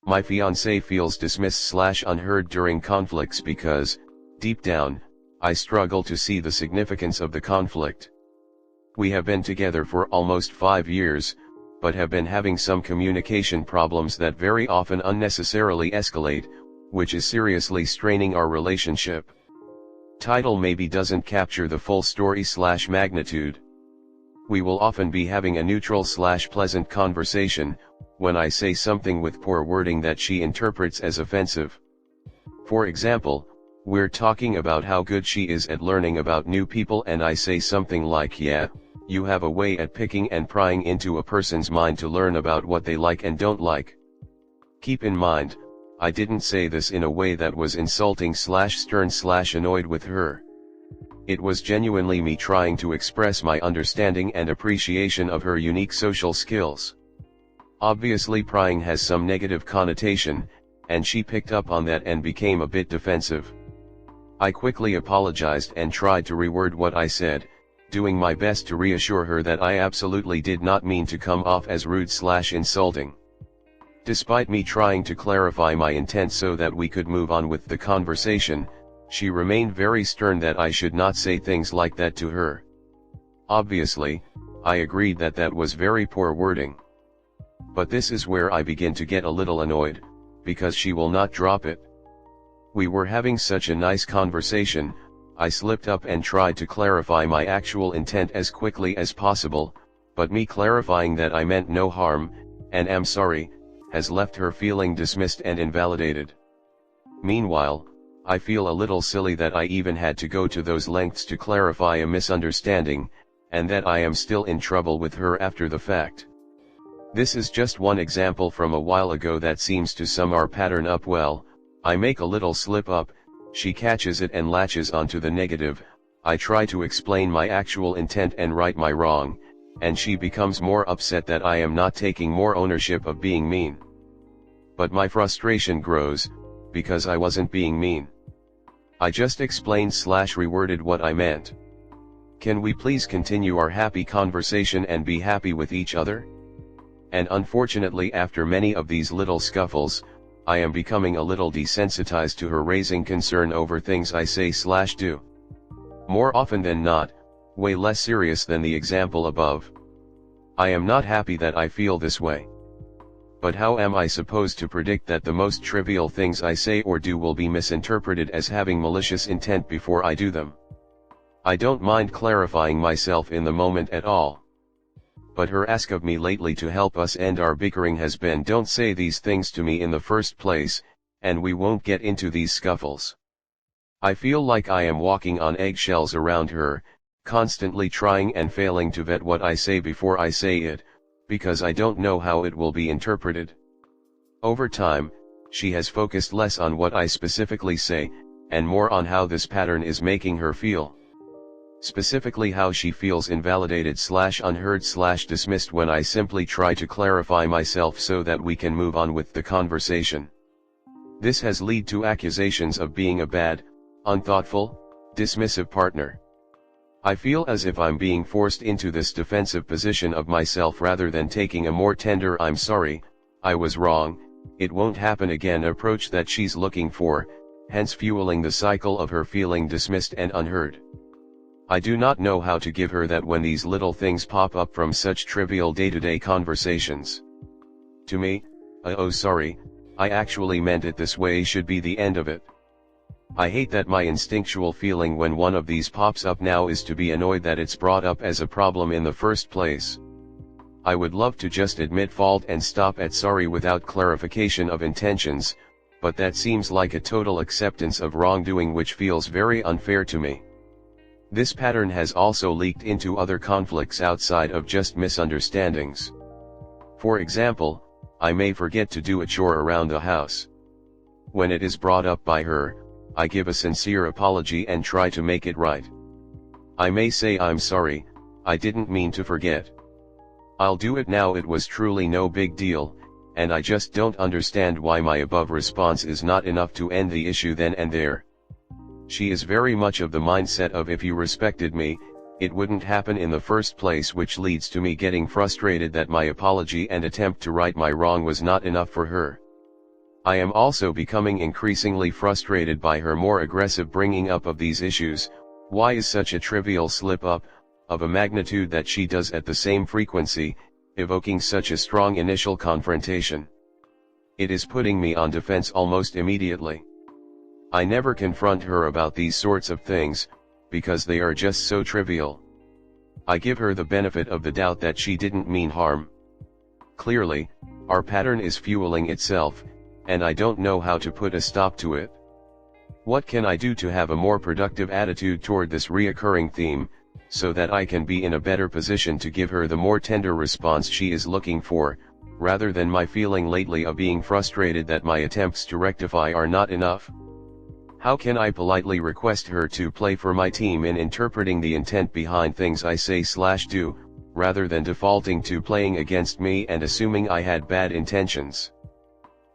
My fiancé feels dismissed/unheard during conflicts because, deep down, I struggle to see the significance of the conflict. We have been together for almost 5 years, but have been having some communication problems that very often unnecessarily escalate, which is seriously straining our relationship. Title maybe doesn't capture the full story/magnitude. We will often be having a neutral/pleasant conversation, when I say something with poor wording that she interprets as offensive. For example, we're talking about how good she is at learning about new people and I say something like, "Yeah, you have a way at picking and prying into a person's mind to learn about what they like and don't like." Keep in mind, I didn't say this in a way that was insulting/stern/annoyed with her. It was genuinely me trying to express my understanding and appreciation of her unique social skills. Obviously prying has some negative connotation, and she picked up on that and became a bit defensive. I quickly apologized and tried to reword what I said, doing my best to reassure her that I absolutely did not mean to come off as rude/insulting. Despite me trying to clarify my intent so that we could move on with the conversation, she remained very stern that I should not say things like that to her. Obviously, I agreed that that was very poor wording. But this is where I begin to get a little annoyed, because she will not drop it. We were having such a nice conversation, I slipped up and tried to clarify my actual intent as quickly as possible, but me clarifying that I meant no harm, and am sorry, has left her feeling dismissed and invalidated. Meanwhile, I feel a little silly that I even had to go to those lengths to clarify a misunderstanding, and that I am still in trouble with her after the fact. This is just one example from a while ago that seems to sum our pattern up well. I make a little slip up, she catches it and latches onto the negative, I try to explain my actual intent and right my wrong, and she becomes more upset that I am not taking more ownership of being mean. But my frustration grows, because I wasn't being mean. I just explained/reworded what I meant. Can we please continue our happy conversation and be happy with each other? And unfortunately, after many of these little scuffles, I am becoming a little desensitized to her raising concern over things I say/do. More often than not, way less serious than the example above. I am not happy that I feel this way. But how am I supposed to predict that the most trivial things I say or do will be misinterpreted as having malicious intent before I do them? I don't mind clarifying myself in the moment at all. But her ask of me lately to help us end our bickering has been, "Don't say these things to me in the first place, and we won't get into these scuffles." I feel like I am walking on eggshells around her, constantly trying and failing to vet what I say before I say it, because I don't know how it will be interpreted. Over time, she has focused less on what I specifically say, and more on how this pattern is making her feel. Specifically how she feels invalidated/unheard/dismissed when I simply try to clarify myself so that we can move on with the conversation. This has led to accusations of being a bad, unthoughtful, dismissive partner. I feel as if I'm being forced into this defensive position of myself rather than taking a more tender "I'm sorry, I was wrong, it won't happen again" approach that she's looking for, hence fueling the cycle of her feeling dismissed and unheard. I do not know how to give her that when these little things pop up from such trivial day-to-day conversations. To me, "Oh sorry, I actually meant it this way" should be the end of it. I hate that my instinctual feeling when one of these pops up now is to be annoyed that it's brought up as a problem in the first place. I would love to just admit fault and stop at sorry without clarification of intentions, but that seems like a total acceptance of wrongdoing, which feels very unfair to me. This pattern has also leaked into other conflicts outside of just misunderstandings. For example, I may forget to do a chore around the house. When it is brought up by her, I give a sincere apology and try to make it right. I may say, "I'm sorry, I didn't mean to forget. I'll do it now, it was truly no big deal, and I just don't understand why my above response is not enough to end the issue then and there." She is very much of the mindset of, "If you respected me, it wouldn't happen in the first place," which leads to me getting frustrated that my apology and attempt to right my wrong was not enough for her. I am also becoming increasingly frustrated by her more aggressive bringing up of these issues. Why is such a trivial slip-up, of a magnitude that she does at the same frequency, evoking such a strong initial confrontation? It is putting me on defense almost immediately. I never confront her about these sorts of things, because they are just so trivial. I give her the benefit of the doubt that she didn't mean harm. Clearly, our pattern is fueling itself, and I don't know how to put a stop to it. What can I do to have a more productive attitude toward this reoccurring theme, so that I can be in a better position to give her the more tender response she is looking for, rather than my feeling lately of being frustrated that my attempts to rectify are not enough? How can I politely request her to play for my team in interpreting the intent behind things I say/do, rather than defaulting to playing against me and assuming I had bad intentions?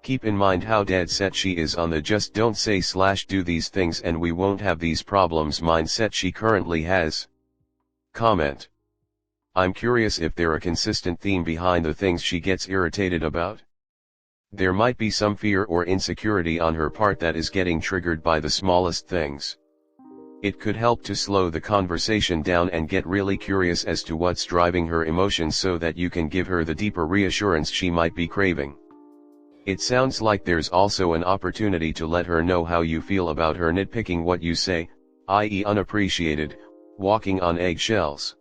Keep in mind how dead set she is on the just don't say/do these things and we won't have these problems mindset she currently has. Comment. I'm curious if there a consistent theme behind the things she gets irritated about. There might be some fear or insecurity on her part that is getting triggered by the smallest things. It could help to slow the conversation down and get really curious as to what's driving her emotions so that you can give her the deeper reassurance she might be craving. It sounds like there's also an opportunity to let her know how you feel about her nitpicking what you say, i.e. unappreciated, walking on eggshells.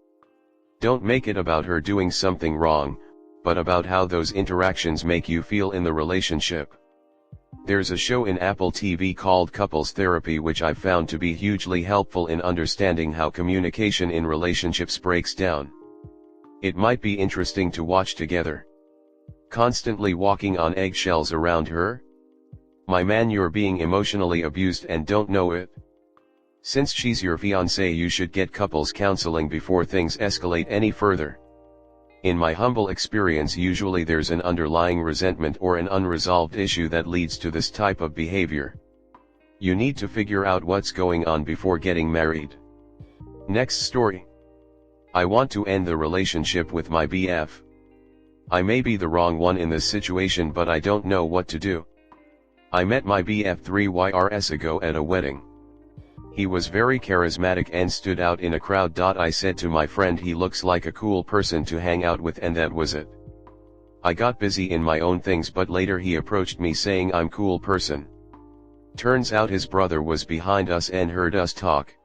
Don't make it about her doing something wrong, but about how those interactions make you feel in the relationship. There's a show in Apple TV called Couples Therapy which I've found to be hugely helpful in understanding how communication in relationships breaks down. It might be interesting to watch together. Constantly walking on eggshells around her? My man, you're being emotionally abused and don't know it. Since she's your fiancé, you should get couples counseling before things escalate any further. In my humble experience, usually there's an underlying resentment or an unresolved issue that leads to this type of behavior. You need to figure out what's going on before getting married. Next story. I want to end the relationship with my BF. I may be the wrong one in this situation, but I don't know what to do. I met my BF 3 years ago at a wedding. He was very charismatic and stood out in a crowd. I said to my friend he looks like a cool person to hang out with, and that was it. I got busy in my own things, but later he approached me saying I'm cool person. Turns out his brother was behind us and heard us talk.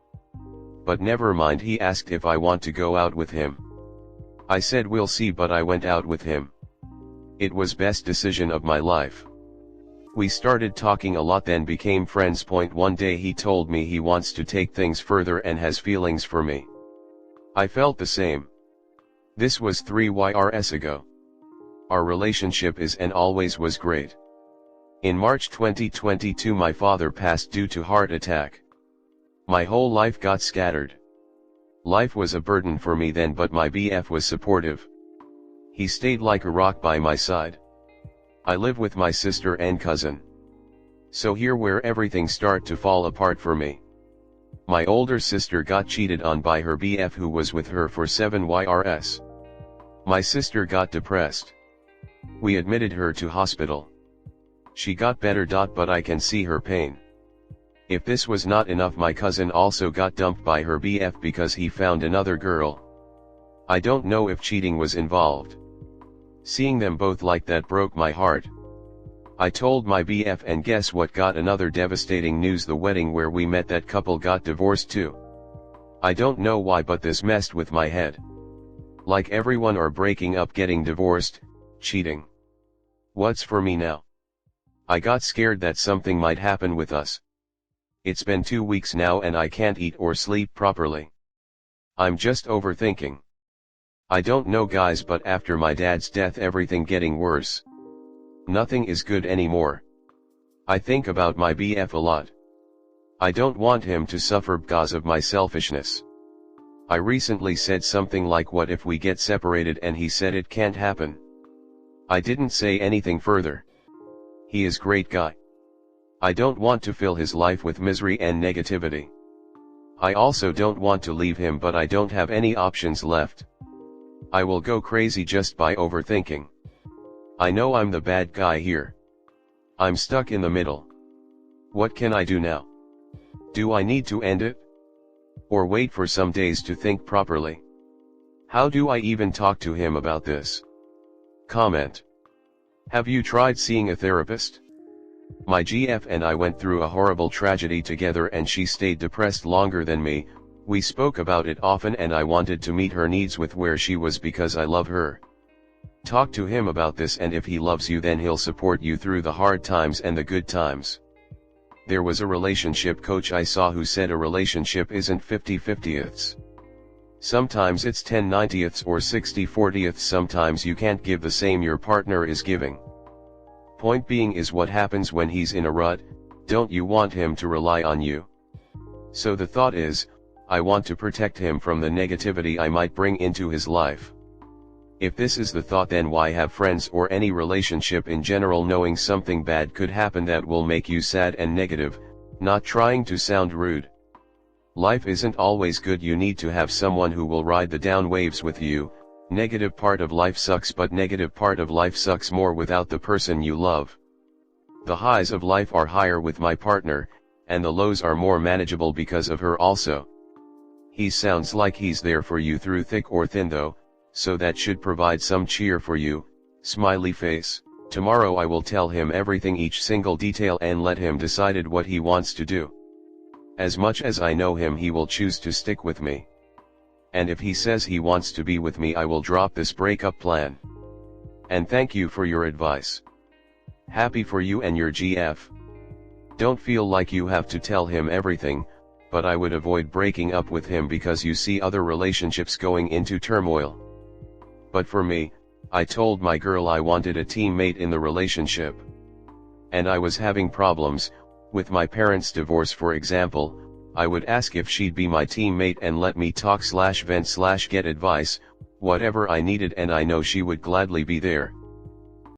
But never mind, he asked if I want to go out with him. I said we'll see, but I went out with him. It was best decision of my life. We started talking a lot, then became friends. One day he told me he wants to take things further and has feelings for me. I felt the same. This was 3 years ago. Our relationship is and always was great. In March 2022 my father passed due to heart attack. My whole life got scattered. Life was a burden for me then, but my BF was supportive. He stayed like a rock by my side. I live with my sister and cousin. So here where everything started to fall apart for me. My older sister got cheated on by her BF who was with her for 7 years. My sister got depressed. We admitted her to hospital. She got better. But I can see her pain. If this was not enough, my cousin also got dumped by her BF because he found another girl. I don't know if cheating was involved. Seeing them both like that broke my heart. I told my BF, and guess what? Got another devastating news. The wedding where we met that couple got divorced too. I don't know why, but this messed with my head. Like everyone are breaking up, getting divorced, cheating. What's for me now? I got scared that something might happen with us. It's been 2 weeks now and I can't eat or sleep properly. I'm just overthinking. I don't know guys, but after my dad's death everything getting worse. Nothing is good anymore. I think about my BF a lot. I don't want him to suffer because of my selfishness. I recently said something like, what if we get separated, and he said it can't happen. I didn't say anything further. He is great guy. I don't want to fill his life with misery and negativity. I also don't want to leave him, but I don't have any options left. I will go crazy just by overthinking. I know I'm the bad guy here. I'm stuck in the middle. What can I do now? Do I need to end it? Or wait for some days to think properly? How do I even talk to him about this? Comment. Have you tried seeing a therapist? My GF and I went through a horrible tragedy together and she stayed depressed longer than me. We spoke about it often and I wanted to meet her needs with where she was because I love her. Talk to him about this, and if he loves you then he'll support you through the hard times and the good times. There was a relationship coach I saw who said a relationship isn't 50/50ths. Sometimes it's 10/90ths or 60/40ths. Sometimes you can't give the same your partner is giving. Point being is, what happens when he's in a rut? Don't you want him to rely on you? So the thought is, I want to protect him from the negativity I might bring into his life. If this is the thought, then why have friends or any relationship in general knowing something bad could happen that will make you sad and negative? Not trying to sound rude. Life isn't always good. You need to have someone who will ride the down waves with you. Negative part of life sucks, but negative part of life sucks more without the person you love. The highs of life are higher with my partner, and the lows are more manageable because of her also. He sounds like he's there for you through thick or thin though, so that should provide some cheer for you. Smiley face. Tomorrow I will tell him everything, each single detail, and let him decide what he wants to do. As much as I know him, he will choose to stick with me. And if he says he wants to be with me, I will drop this breakup plan. And thank you for your advice. Happy for you and your GF. Don't feel like you have to tell him everything, but I would avoid breaking up with him because you see other relationships going into turmoil. But for me, I told my girl I wanted a teammate in the relationship. And I was having problems, with my parents' divorce for example. I would ask if she'd be my teammate and let me talk/vent/get advice, whatever I needed, and I know she would gladly be there.